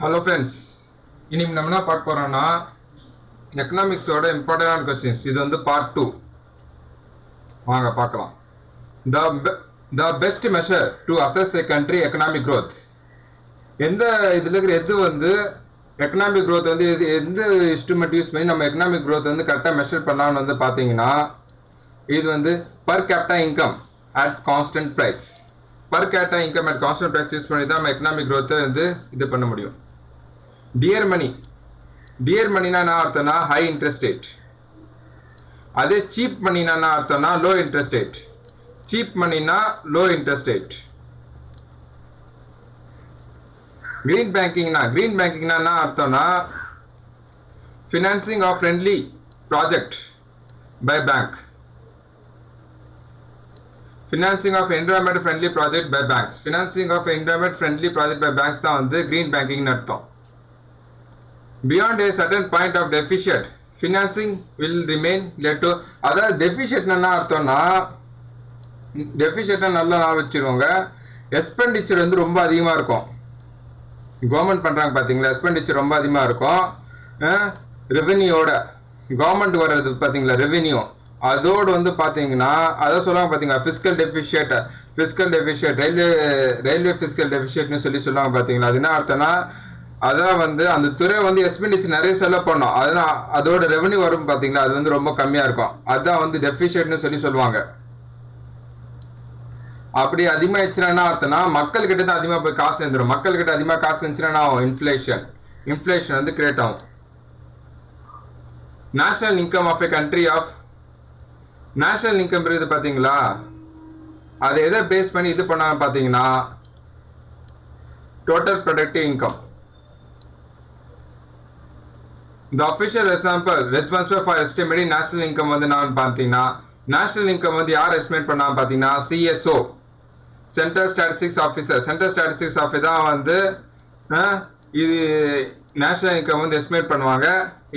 Hello friends, இன்னைக்கு நம்ம என்ன பார்க்க போகிறோம்னா எக்கனாமிக்ஸோட இம்பார்ட்டண்டான கொஸ்டின்ஸ். இது வந்து பார்ட் 2. வாங்க பார்க்கலாம். The best measure to assess a country economic growth. எந்த இதில் இருக்கிற எது வந்து எக்கனாமிக் க்ரோத் வந்து எந்த இன்ஸ்ட்ருமெண்ட் யூஸ் பண்ணி நம்ம எக்கனாமிக் க்ரோத் வந்து கரெக்டாக மெஷர் பண்ணலாம்னு வந்து பார்த்தீங்கன்னா, இது வந்து per capita income at constant price. Per capita income at constant price use பண்ணி தான் நம்ம எக்கனாமிக் க்ரோத்தை வந்து இது பண்ண முடியும். டியர் மணினா என்ன அர்த்தம்னா ஹை இன்ட்ரெஸ்ட் ரேட். அதே சீப் மணினா என்ன அர்த்தம்னா லோ இன்ட்ரெஸ்ட் ரேட். சீப் மணினா லோ இன்ட்ரெஸ்ட் ரேட். கிரீன் பேங்கிங்னா என்ன அர்த்தம்னா financing of friendly project by bank. Financing of environment friendly project by banks. Financing of environment friendly project by banks தான் வந்து கிரீன் பேங்கிங்னு அர்த்தம். Beyond a certain point of deficit, financing will remain led to. அதாவது டெஃபிஷியட்னா என்ன அர்த்தம்னா, டெஃபிஷியட்னா நல்லா நான் வச்சுருவாங்க. Expenditure வந்து ரொம்ப அதிகமாக இருக்கும். கவர்மெண்ட் பண்ணுறாங்க பார்த்தீங்களா, எக்ஸ்பெண்டிச்சர் ரொம்ப அதிகமாக இருக்கும். ரெவென்யூவோட கவர்மெண்ட் வர்றது பார்த்தீங்களா, ரெவென்யூ அதோடு வந்து பார்த்தீங்கன்னா அதை சொல்லுவாங்க பார்த்தீங்களா, ஃபிஸ்கல் டெஃபிஷியட் ரயில்வே ஃபிஸ்கல் டெஃபிஷியட்னு சொல்லுவாங்க பார்த்தீங்களா. அது என்ன அர்த்தம்னா, அதான் வந்து அந்த துறை வந்து எக்ஸ்பெண்டிச்சர் நிறைய செலவு பண்ணோம், அதனால் அதோட ரெவன்யூ வரும் பார்த்தீங்களா, அது வந்து ரொம்ப கம்மியாக இருக்கும். அதுதான் வந்து டெஃபிஷியட்னு சொல்லுவாங்க. அப்படி அதிகமாகிடுச்சுன்னா என்ன அர்த்தம்னா, மக்கள்கிட்ட தான் அதிகமாக போய் காசு இருந்துடும். மக்கள்கிட்ட அதிகமாக காசு இருந்துச்சுன்னா ஆகும் இன்ஃப்ளேஷன் வந்து கிரியேட் ஆகும். National income of a country of national income இருக்குது பார்த்தீங்களா, அதை எதை பேஸ் பண்ணி இது பண்ணாங்க பார்த்தீங்கன்னா total productive income. The official responsible for estimating national income வந்து நான் பார்த்தீங்கன்னா, நேஷனல் இன்கம் வந்து யார் எஸ்டிமேட் பண்ணாங்க பார்த்தீங்கன்னா CSO, central statistics officer. Central statistics officer தான் வந்து இது நேஷனல் இன்கம் வந்து எஸ்டிமேட் பண்ணுவாங்க.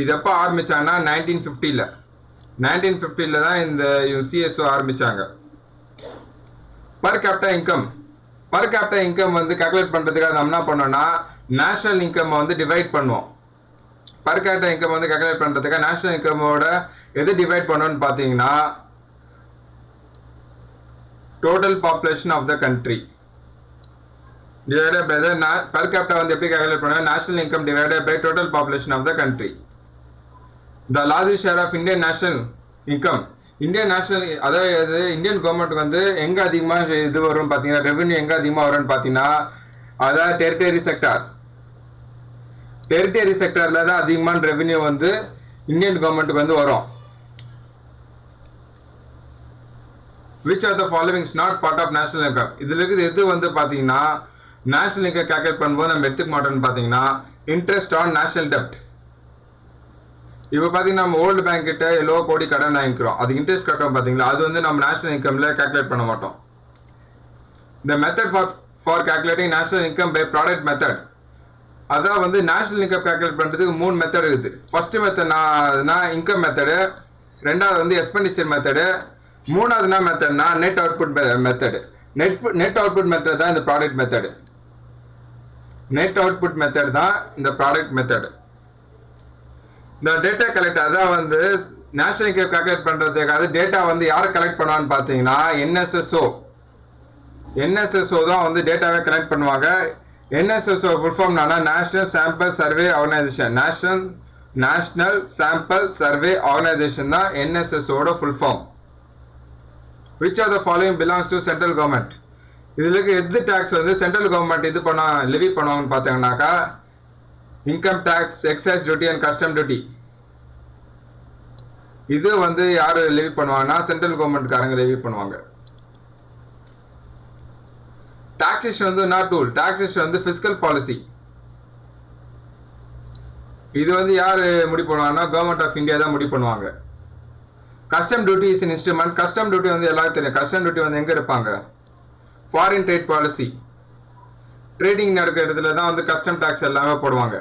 இது எப்போ ஆரம்பித்தாங்கன்னா 1950 தான் இந்த CSO ஆரம்பித்தாங்க. பர் கேபிட்டா இன்கம் வந்து கால்குலேட் பண்ணுறதுக்காக நம்ம என்ன பண்ணோம்னா, நேஷனல் இன்கம் வந்து டிவைட் பண்ணுவோம். பர் கேபிட்டா இன்கம் வந்து கால்குலேட் பண்ணுறதுக்கு நேஷனல் இன்கமோட எது டிவைட் பண்ணணும்னு பார்த்தீங்கன்னா total population of the country divided by the per capita வந்து எப்படி கால்குலேட் பண்ணுவாங்க, national income divided by total population of the country. The largest share of Indian national income. அதாவது இந்தியன் கவர்மெண்ட்டுக்கு வந்து எங்கே அதிகமாக இது வரும் பார்த்தீங்கன்னா, ரெவென்யூ எங்கே அதிகமாக வரும்னு பார்த்தீங்கன்னா, அதாவது டெரிட்டரி செக்டரில் தான் அதிகமான ரெவென்யூ வந்து இந்தியன் கவர்மெண்ட்டுக்கு வந்து வரும். Which are the following is not part of national income. இதில் இருக்குது எது வந்து பார்த்தீங்கன்னா நேஷனல் இன்கம் கால்குலேட் பண்ணும்போது நம்ம எடுத்துக்க மாட்டோம்னு பார்த்தீங்கன்னா இன்ட்ரெஸ்ட் ஆன் நேஷனல் டெப்ட். இப்போ பார்த்தீங்கன்னா நம்ம ஓல்டு பேங்க் கிட்ட எவ்வளோ கோடி கடன் வாங்கிக்கிறோம், அது இன்ட்ரெஸ்ட் கட்டோம் பார்த்தீங்களா, அது வந்து நம்ம நேஷனல் இன்கமில் கால்குலேட் பண்ண மாட்டோம். The method for calculating national income by product method. அதான் வந்து நேஷனல் இன்கம் கால்குலேட் பண்ணுறதுக்கு 3 மெத்தட் இருக்குது. ஃபர்ஸ்ட் மெத்தட்னா இன்கம் மெத்தடு, ரெண்டாவது வந்து எக்ஸ்பெண்டிச்சர் மெத்தடு, மூணாவதுனா மெத்தட்னா net output method. Net output method தான் இந்த product method. Net output method தான் இந்த ப்ராடக்ட் மெத்தடு. இந்த டேட்டா கலெக்ட், அதான் வந்து நேஷனல் இன்கம் கால்குலேட் பண்ணுறதுக்காக டேட்டா வந்து யாரை கலெக்ட் பண்ணுவான்னு பார்த்தீங்கன்னா NSSO தான் வந்து டேட்டாவை கலெக்ட் பண்ணுவாங்க. NSSO full form national sample survey organisation. National sample survey organisation தான் NSSOட full form. Which are the following belongs to central government. இதில் எது டேக்ஸ் வந்து சென்ட்ரல் கவர்மெண்ட் இது லெவி பண்ணுவாங்கன்னு பார்த்தீங்கன்னாக்கா income tax, excise duty and custom duty. இது வந்து யார் லெவி பண்ணுவாங்கன்னா சென்ட்ரல் கவர்மெண்ட்காரங்க லெவி பண்ணுவாங்க. டாக்ஸேஷன் வந்து என்ன டூல், டாக்ஸேஷன் வந்து ஃபிஸ்கல் பாலிசி. இது வந்து யார் முடிவு பண்ணுவாங்கன்னா கவர்மெண்ட் ஆஃப் இந்தியா தான் முடிவு பண்ணுவாங்க. Custom duty is in instrument. Custom duty வந்து எல்லாருக்கும் தெரியும். கஸ்டம் டியூட்டி வந்து எங்கே இருப்பாங்க, ஃபாரின் ட்ரேட் பாலிசி, ட்ரேடிங் நடக்கிற இடத்துல தான் வந்து கஸ்டம் டாக்ஸ் எல்லாமே போடுவாங்க.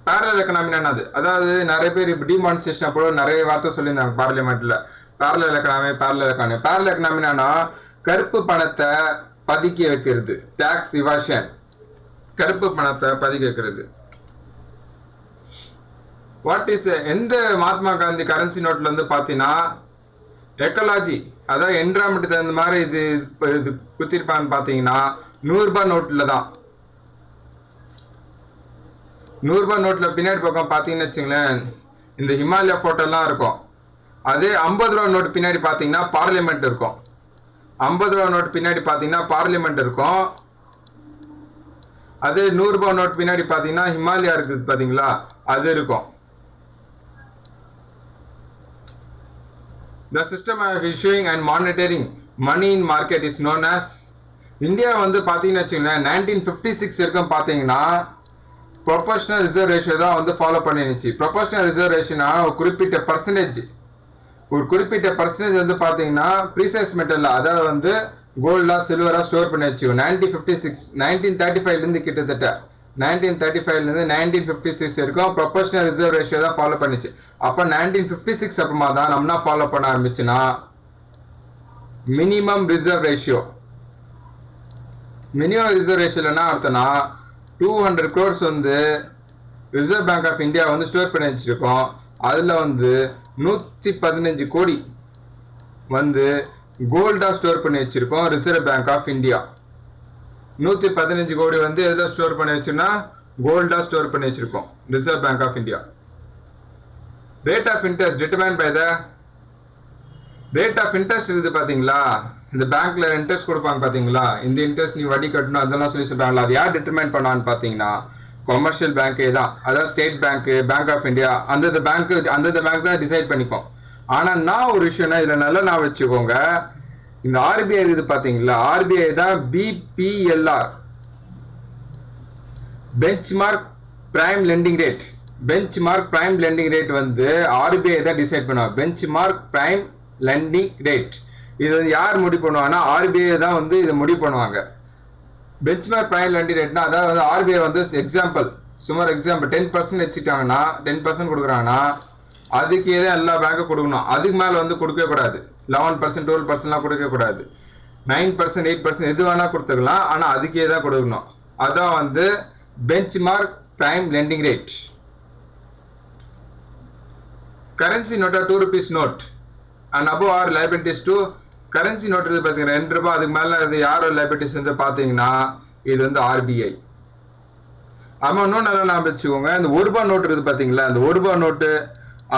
பேரலல் எக்கனாமினா என்னது, அதாவது நிறைய பேர் இப்போ டிமானிசேஷன் அப்போ நிறைய வார்த்தை சொல்லியிருந்தாங்க பார்லிமெண்ட்டில். பேரலல் எக்கனாமினா கருப்பு பணத்தை பதுக்கி வைக்கிறது, டாக்ஸ் இவாஷன். கருப்பு பணத்தை பதிக்க வைக்கிறது. வாட் இஸ் எந்த மகாத்மா காந்தி கரன்சி நோட்ல வந்து பார்த்தீங்கன்னா எக்கலாஜி, அதாவது என்விரான்மெண்ட் தகுந்த மாதிரி இது குத்திருப்பான்னு பார்த்தீங்கன்னா 100 ரூபாய் நோட்டில் தான். 100 ரூபாய் நோட்டில் பின்னாடி பக்கம் பார்த்தீங்கன்னு வச்சுங்களேன் இந்த ஹிமாலயா ஃபோட்டோலாம் இருக்கும். அதே 50 ரூபா நோட்டு பின்னாடி பார்த்தீங்கன்னா பார்லிமெண்ட் இருக்கும். 50 ரூபா நோட்டு பின்னாடி பார்த்தீங்கன்னா பார்லிமெண்ட் இருக்கும். அதே 100 ரூபாய் நோட் பின்னாடி பார்த்தீங்கன்னா ஹிமாலயா இருக்குது பார்த்தீங்களா, அது இருக்கும். The system of issuing and monitoring money in market is known as India வந்து பார்த்தீங்கன்னு வச்சுக்கோங்களேன் 1956 வரைக்கும் பார்த்தீங்கன்னா ப்ரொபோஷனல் ரிசர்வ் ரேஷியோ தான் வந்து ஃபாலோ பண்ணிருந்துச்சு. ப்ரொபோஷனல் ரிசர்வ் ரேஷியோனா ஒரு குறிப்பிட்ட பர்சன்டேஜ் வந்து பார்த்தீங்கன்னா ப்ரீசைஸ் மெட்டலில், அதாவது வந்து கோல்டாக சில்வராக ஸ்டோர் பண்ணி வச்சு 1956 1935லேருந்து கிட்டத்தட்ட 1935லேருந்து 1956 வரைக்கும் ப்ரொபோஷனல் ரிசர்வ் ரேஷியோ தான் ஃபாலோ பண்ணிச்சு. அப்போ 1956 அப்புறமா தான் நம்மனா ஃபாலோ பண்ண ஆரம்பிச்சுன்னா minimum reserve ratio. Minimum reserve ரேஷியோல என்ன அர்த்தம்னா 200 crores வந்து ரிசர்வ் பேங்க் ஆஃப் இந்தியா வந்து ஸ்டோர் பண்ணி வச்சிருக்கோம். அதில் வந்து 115 கோடி வந்து கோல்டாக ஸ்டோர் பண்ணி வச்சிருக்கோம் ரிசர்வ் பேங்க் ஆஃப் இந்தியா. 115 கோடி வந்து எதில் ஸ்டோர் பண்ணி வச்சுன்னா கோல்டாக ஸ்டோர் பண்ணி வச்சிருக்கோம் reserve bank of India. Rate of interest determine by the rate of interest இருக்குது பார்த்தீங்களா, இந்த பேங்க்ல இன்ட்ரெஸ்ட் கொடுப்பாங்க பார்த்தீங்களா, இந்த இன்ட்ரெஸ்ட் நீ வட்டி கட்டணும் அதெல்லாம் சொல்லி சொல்றாங்களா, அது யார் டிட்டர்மைன் பண்ணான்னு பார்த்தீங்கன்னா கமர்ஷியல் பேங்கே தான். அதாவது state bank, bank of India, அந்தந்த பேங்க் தான் டிசைட் பண்ணிப்போம். ஆனால் நான் ஒரு விஷயம்னா இதில் நல்லா நான் வச்சுக்கோங்க, இந்த ஆர்பிஐ இருக்குது பார்த்தீங்களா, ஆர்பிஐ தான் BPLR benchmark prime lending rate. Benchmark prime lending rate வந்து ஆர்பிஐ தான் டிசைட் பண்ணுவாங்க. பெஞ்ச்மார்க் பிரைம் லெண்டிங் ரேட் இது வந்து யார் முடிவு பண்ணுவாங்கன்னா ஆர்பிஐ தான் வந்து இதை முடிவு பண்ணுவாங்க. பெஞ்ச்மார்க் பிரைம் லெண்டிங் ரேட்னா அதாவது வந்து ஆர்பிஐ வந்து சுமார் எக்ஸாம்பிள் 10% வச்சுட்டாங்கன்னா 10% கொடுக்குறாங்கன்னா அதுக்கு தான் எல்லா பேங்க்கும் கொடுக்கணும். அதுக்கு மேலே வந்து கொடுக்கவே கூடாது. 11% 12%லாம் கொடுக்கவே கூடாது. 9% 8% எது வேணால் கொடுத்துக்கலாம், ஆனால் அதுக்கே தான் கொடுக்கணும். அதான் வந்து benchmark prime lending rate. Currency நோட்டா 2 rupees note and above are liabilities to currency note இருக்குது பார்த்தீங்கன்னா 2 ரூபாய் அதுக்கு மேலே இது யாரோட லைபிலிட்டிஸ் வந்து பார்த்தீங்கன்னா இது வந்து ஆர்பிஐ. ஆமாம், இன்னும் நல்லா நான் வச்சுக்கோங்க, இந்த 1 ரூபாய் நோட்டு இருக்குது பார்த்தீங்களா, அந்த 1 ரூபாய் நோட்டு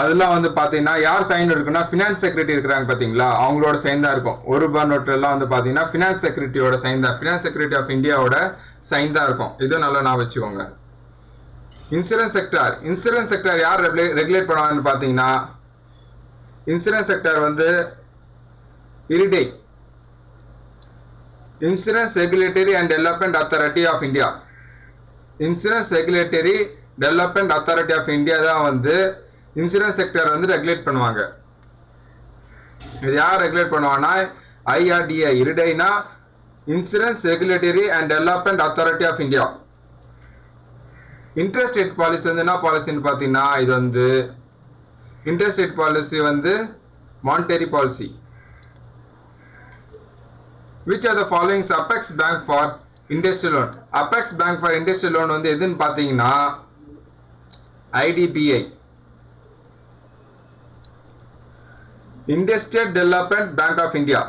அதெல்லாம் வந்து பார்த்தீங்கன்னா யார் சைன் இருக்குன்னா ஃபினான்ஸ் செக்ரட்டரி இருக்கிறாங்க பார்த்தீங்களா, அவங்களோட சைன் தான் இருக்கும். 1 ரூபாய் நோட்டு எல்லாம் வந்து பார்த்தீங்கன்னா ஃபினான்ஸ் செக்ரட்டரியோட சைன் தான், ஃபினான்ஸ் செக்ரட்டரி ஆஃப் இந்தியாவோட சைன் தான் இருக்கும். இதுவும் நல்லா நான் வச்சுக்கோங்க. இன்சூரன்ஸ் செக்டார் யார் ரெகுலேட் பண்ணுவாங்கன்னு பார்த்தீங்கன்னா இன்சூரன்ஸ் செக்டார் வந்து IRDAI, insurance regulatory and development authority of India. Insurance regulatory development authority of India தான் வந்து இன்சூரன்ஸ் செக்டர் வந்து ரெகுலேட் பண்ணுவாங்க. இது யார் ரெகுலேட் பண்ணுவாங்கன்னா IRDAI insurance regulatory and development authority of India. Interest rate policy வந்து என்ன பாலிசின்னு பார்த்தீங்கன்னா இது வந்து இன்ட்ரெஸ்ட் ரேட் பாலிசி வந்து monetary policy. Which are the following Apex Bank for Industrial Loan? Apex Bank for Industrial Loan வந்து எதுன்னு பார்த்தீங்கன்னா IDBI, Industrial Development Bank of India.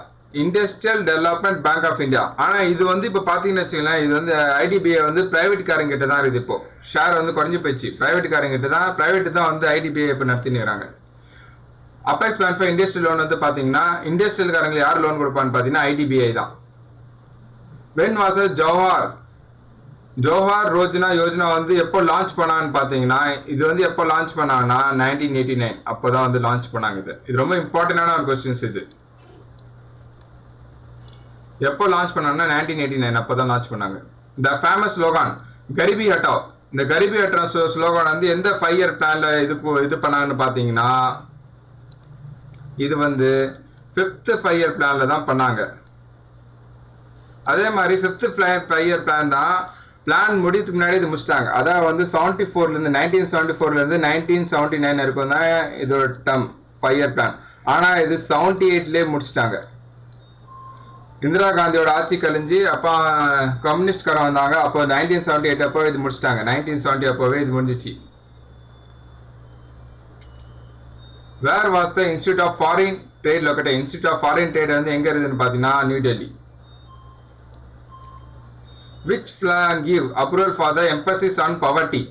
Industrial Development Bank of India. ஆனால் இது வந்து இப்போ பார்த்தீங்கன்னு வச்சுக்கலாம், இது வந்து IDBI வந்து பிரைவேட் காரங்கிட்ட தான் இருக்குது. இப்போ ஷேர் வந்து குறைஞ்சி போயிடுச்சு, பிரைவேட் தான் வந்து IDBI இப்போ நடத்தினுறாங்க. Apex bank for industrial loan வந்து பார்த்தீங்கன்னா இண்டஸ்ட்ரியல் காரங்களை யார் லோன் கொடுப்பான்னு பார்த்தீங்கன்னா IDBI தான். வென் வாஸ் ஜோஹர் ரோஜனா யோஜனா வந்து எப்போ லான்ச் பண்ணான்னு பார்த்தீங்கன்னா இது வந்து எப்போ லான்ச் பண்ணாங்கன்னா 1989 அப்போ தான் வந்து லான்ச் பண்ணாங்க. இது ரொம்ப இம்பார்ட்டண்டான ஒரு கொஸ்டின்ஸ். இது எப்போ லான்ச் பண்ணாங்கன்னா 1989 அப்போ தான் லான்ச் பண்ணாங்க. The famous ஸ்லோகான் கரிபி ஹட்டாவ். இந்த கரிபி ஹட்டாவ் ஸ்லோகான் வந்து எந்த 5 year பிளான்ல இது பண்ணாங்கன்னு பார்த்தீங்கன்னா இது வந்து 5th 5 year பிளான்ல தான் பண்ணாங்க. அதே மாதிரி 5th 5 year பிளான் தான் பிளான் முடித்துக்கு முன்னாடி இது முடிச்சிட்டாங்க. அதாவது வந்து 1974லேருந்து 1979 வரைக்கும் தான் இதோட டேர்ம் 5 year பிளான். ஆனால் இது 78லேயே முடிச்சிட்டாங்க. இந்திரா காந்தியோட ஆட்சி கழிஞ்சு அப்போ கம்யூனிஸ்ட்காரன் வந்தாங்க. அப்போ 1978 அப்போ இது முடிச்சிட்டாங்க. 1970 அப்போவே இது முடிஞ்சிச்சு. Where was the institute of foreign trade located? Institute of foreign trade வந்து எங்கே இருக்குதுன்னு பார்த்தீங்கன்னா New Delhi. Which plan give approval for the emphasis on poverty?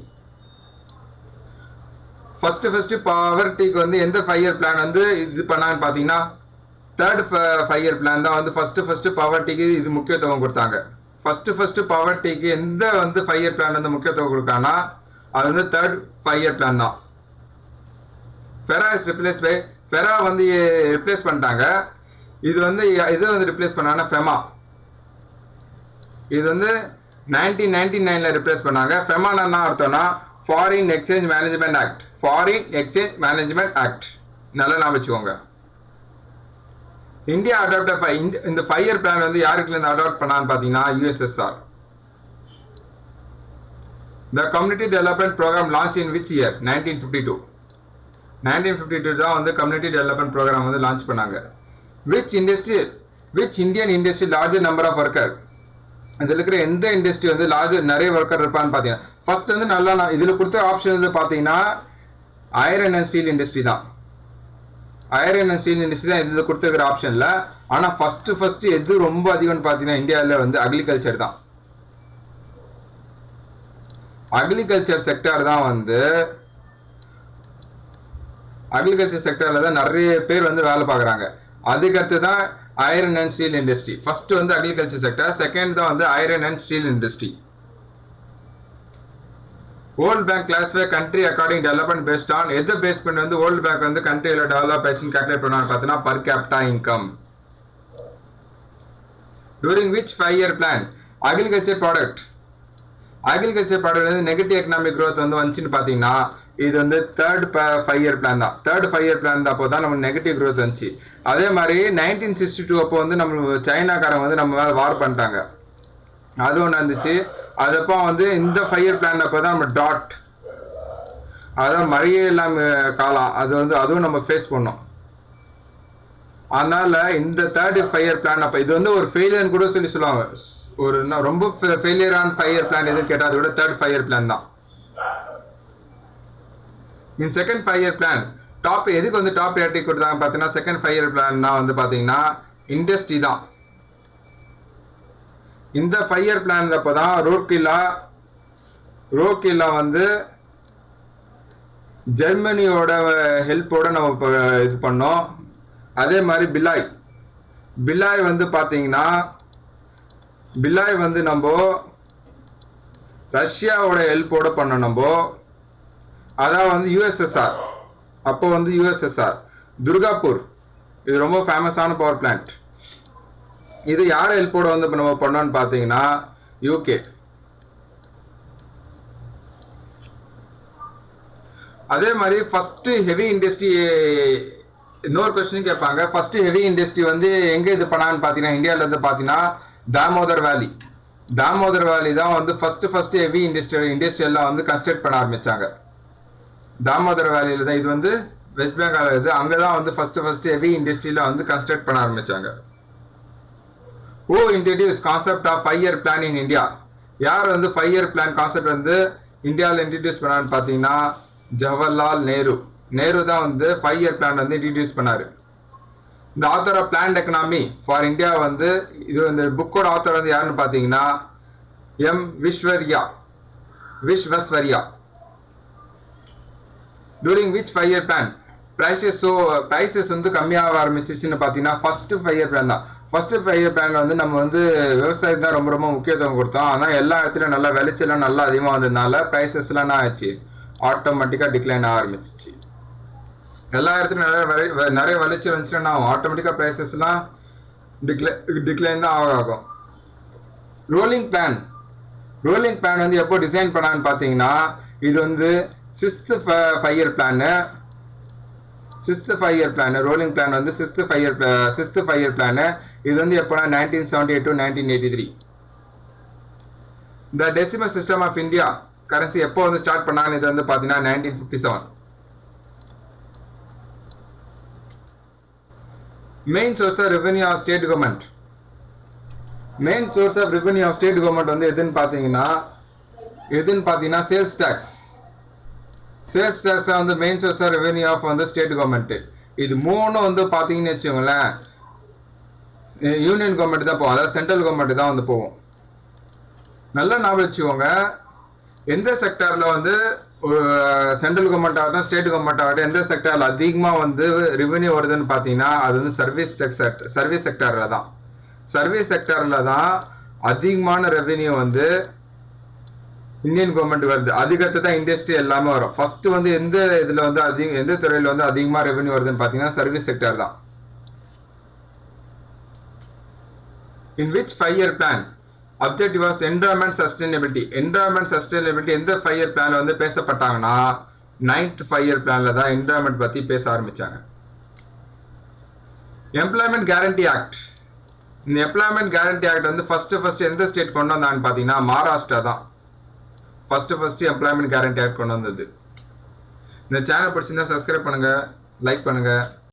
First பவர்ட்டிக்கு வந்து எந்த 5 இயர் பிளான் வந்து இது பண்ணான்னு பார்த்தீங்கன்னா தேர்ட் 5 இயர் பிளான் தான் வந்து ஃபர்ஸ்ட் பவர்ட்டிக்கு இது முக்கியத்துவம் கொடுத்தாங்க. ஃபர்ஸ்ட் பவர்ட்டிக்கு எந்த வந்து 5 இயர் பிளான் வந்து முக்கியத்துவம் கொடுக்கானா அது வந்து தேர்ட் 5 இயர் பிளான் தான். ஃபெரா இஸ் ரிப்ளேஸ் பை ஃபெரா வந்து ரிப்ளேஸ் பண்ணிட்டாங்க. இது வந்து ரிப்ளேஸ் பண்ணாங்கன்னா ஃபெமா. இது வந்து 1999ல ரிப்ளேஸ் பண்ணாங்க. ஃபெமானா என்ன அர்த்தம்னா foreign exchange management act. Foreign exchange management act நல்லா ஞாபகம் வச்சுக்கோங்க. இந்தியா அடாப்ட் இந்த 5 இயர் பிளான் வந்து யாருக்குலேருந்து அடாப்ட் பண்ணான்னு பார்த்தீங்கன்னா USSR. The community development program launched in which year? 1952. 1952 தான் வந்து கம்யூனிட்டி டெவலப்மெண்ட் ப்ரோக்ராம் வந்து லான்ச் பண்ணாங்க. Which Indian industry larger number of worker? இதில் இருக்கிற எந்த இண்டஸ்ட்ரி வந்து நிறைய ஒர்க்கர் இருப்பான்னு பார்த்தீங்கன்னா ஃபர்ஸ்ட் வந்து நல்லா இதில் கொடுத்த ஆப்ஷன் வந்து பார்த்தீங்கன்னா ஐரன் அண்ட் ஸ்டீல் இண்டஸ்ட்ரி தான். ஐரன் அண்ட் ஸ்டீல் இண்டஸ்ட்ரி தான் இதில் கொடுத்துருக்கிற ஆப்ஷனில். ஆனால் ஃபர்ஸ்ட் எது ரொம்ப அதிகம்னு பார்த்தீங்கன்னா இந்தியாவில் வந்து அக்ரிகல்ச்சர் தான். அக்ரிகல்ச்சர் செக்டர் தான் வந்து அக்ரிகல்ச்சர் செக்டரில் தான் நிறைய பேர் வந்து வேலை பார்க்குறாங்க. அதுக்கடுத்து தான் iron and Steeles industry. First வந்து அக்ரிகல்ச்சர் செக்டர், செகண்ட் தான் வந்து iron and Steeles industry. World bank classify country according development based on எது பேஸ் பண்ணி வந்து வேர்ல்ட் பேங்க் வந்து கண்ட்ரியில் டெவலப் ஆச்சுன்னு கால்குலேட் பண்ணான்னு பார்த்தீங்கன்னா per capita income. During which 5 year plan agriculture product வந்து நெகட்டிவ் எக்கனாமிக் க்ரோத் வந்து வந்துச்சுன்னு பார்த்தீங்கன்னா இது வந்து தேர்ட் 5 இயர் பிளான் தான். தேர்ட் 5 இயர் பிளான் தான் அப்போ தான் நம்ம நெகட்டிவ் க்ரோத் வந்துச்சு. அதே மாதிரி 1962 அப்போ வந்து நம்ம சைனாக்காரங்க வந்து நம்ம மேலே வார் பண்ணிட்டாங்க. அது ஒன்று இருந்துச்சு. அதப்போ வந்து இந்த 5 இயர் பிளான் அப்போ தான் நம்ம டாட் அதான் மழையே இல்லாமல் காலம் அது வந்து அதுவும் நம்ம ஃபேஸ் பண்ணோம். அதனால இந்த தேர்ட் 5 இயர் பிளான் அப்போ இது வந்து ஒரு ஃபெயிலியர்னு கூட சொல்லுவாங்க. ஒரு ரொம்ப ஃபெயிலியரான 5 இயர் பிளான் எதுன்னு கேட்டால் அதை விட தேர்ட் 5 இயர் பிளான் தான். In second 5 year plan top எதுக்கு வந்து டாப் ப்ரையாரிட்டி கொடுத்தாங்க பார்த்தீங்கன்னா செகண்ட் 5 இயர் பிளான்னா வந்து பார்த்தீங்கன்னா இண்டஸ்ட்ரி தான். இந்த 5 இயர் பிளான் அப்போ தான் ரோக்கில்லா வந்து ஜெர்மனியோட ஹெல்ப்போட நம்ம இப்போ இது பண்ணோம். அதே மாதிரி பிலாய் வந்து பார்த்தீங்கன்னா பிலாய் வந்து நம்ம ரஷ்யாவோட ஹெல்ப்போட பண்ணோம். நம்ம அதான் வந்து USSR. அப்போ வந்து USSR துர்காப்பூர் இது ரொம்ப ஃபேமஸான பவர் பிளான்ட். இது யார் ஹெல்ப்போட வந்து நம்ம பண்ணோன்னு பார்த்தீங்கன்னா UK. அதே மாதிரி ஃபர்ஸ்ட் ஹெவி இண்டஸ்ட்ரி இன்னொரு கொஸ்டின் கேட்பாங்க. ஃபர்ஸ்ட் ஹெவி இண்டஸ்ட்ரி வந்து எங்கே இது பண்ணான்னு பார்த்தீங்கன்னா இந்தியாவில் வந்து பார்த்தீங்கன்னா தாமோதர் வேலி தான் வந்து ஃபர்ஸ்ட் ஹெவி இண்டஸ்ட்ரியெல்லாம் வந்து கன்ஸ்ட்ரக்ட் பண்ண ஆரம்பிச்சாங்க. தாமோதர் வேலியில் தான் இது வந்து வெஸ்ட் பெங்கால் இது. அங்கே தான் வந்து ஃபர்ஸ்ட் ஹெவி இண்டஸ்ட்ரியில் வந்து கன்ஸ்ட்ரக்ட் பண்ண ஆரம்பிச்சாங்க. Who introduced concept of 5 year plan in India? யார் வந்து 5 year plan கான்செப்ட் வந்து இந்தியாவில் இன்ட்ரடியூஸ் பண்ணான்னு பார்த்தீங்கன்னா ஜவஹர்லால் நேரு தான் வந்து 5 year plan வந்து இன்ட்ரடியூஸ் பண்ணார். இந்த author of planned economy for India வந்து இது இந்த புக்கோட ஆத்தர் வந்து யாருன்னு பார்த்தீங்கன்னா Visvesvaraya. During which 5 year plan prices வந்து கம்மியாக ஆரம்பிச்சிச்சுன்னு பார்த்தீங்கன்னா ஃபர்ஸ்ட் 5 year plan தான். ஃபர்ஸ்ட் 5 year plan வந்து நம்ம வந்து விவசாயத்துக்கு தான் ரொம்ப முக்கியத்துவம் கொடுத்தோம். ஆனால் எல்லா இடத்துலையும் நல்லா விளைச்சலாம் நல்லா அதிகமாக வந்ததுனால ப்ரைஸஸ்லாம் என்ன ஆச்சு ஆட்டோமேட்டிக்காக டிக்ளைன் ஆக ஆரம்பிச்சிச்சு. எல்லா இடத்துலையும் நிறைய விளைச்சல் வந்துச்சுன்னா ஆட்டோமேட்டிக்காக ப்ரைஸஸ்லாம் டிக்ளைன் தான் ஆகும். ரோலிங் பிளான் வந்து எப்போ டிசைன் பண்ணான்னு பார்த்தீங்கன்னா இது வந்து sixth 5 year plan rolling plan வந்து சிக்ஸ்த் 5 year பிளான். இது வந்து எப்போனா 1978 to 1983. இந்த decimal system of India currency எப்போ வந்து ஸ்டார்ட் பண்ணான்னு இது வந்து பார்த்தீங்கன்னா 1957. Main source of revenue of state government main source of revenue of state government வந்து எதுன்னு பார்த்தீங்கன்னா சேல்ஸ் டேக்ஸ். சேல்ஸ் டேக்ஸ் வந்து main source of revenue of வந்து ஸ்டேட் கவர்மெண்ட். இது மூணும் வந்து பார்த்தீங்கன்னு வச்சுக்கோங்களேன், யூனியன் கவர்மெண்ட் தான் போகும், அதாவது சென்ட்ரல் கவர்மெண்ட் தான் வந்து போகும். நல்லா ஞாபகம் வச்சுக்கோங்க, எந்த செக்டாரில் வந்து சென்ட்ரல் கவர்மெண்ட் ஆகட்டும் ஸ்டேட் கவர்மெண்ட் ஆகட்டும் எந்த செக்டாரில் அதிகமாக வந்து ரெவென்யூ வருதுன்னு பார்த்தீங்கன்னா அது வந்து சர்வீஸ் செக்டாரில் தான். சர்வீஸ் செக்டாரில் தான் அதிகமான ரெவென்யூ வந்து இந்தியன் கவர்மெண்ட் வருது. அதுக்கடுத்து தான் இண்டஸ்ட்ரி எல்லாமே வரும். ஃபர்ஸ்ட் வந்து எந்த இதில் வந்து எந்த துறையில் வந்து அதிகமாக ரெவென்யூ வருதுன்னு பார்த்தீங்கன்னா சர்வீஸ் செக்டார் தான். In which 5-year plan objective was environment sustainability. environment sustainability எந்த 5-year plan வந்து பேசப்பட்டாங்கன்னா 9th 5-year planல தான் environment பத்தி பேச ஆரம்பிச்சாங்க. Employment guarantee act. இந்த எம்ப்ளாய்மெண்ட் கேரண்டி ஆக்ட் வந்து ஃபர்ஸ்ட் எந்த ஸ்டேட் கொண்டு வந்தான்னு பார்த்தீங்கன்னா மகாராஷ்டிரா தான் ஃபர்ஸ்ட் எம்ப்ளாய்மெண்ட் கேரண்டி ஆக்ட் கொண்டு வந்தது. இந்த சேனல் பிடிச்சிருந்தா சப்ஸ்கிரைப் பண்ணுங்க, லைக் பண்ணுங்க.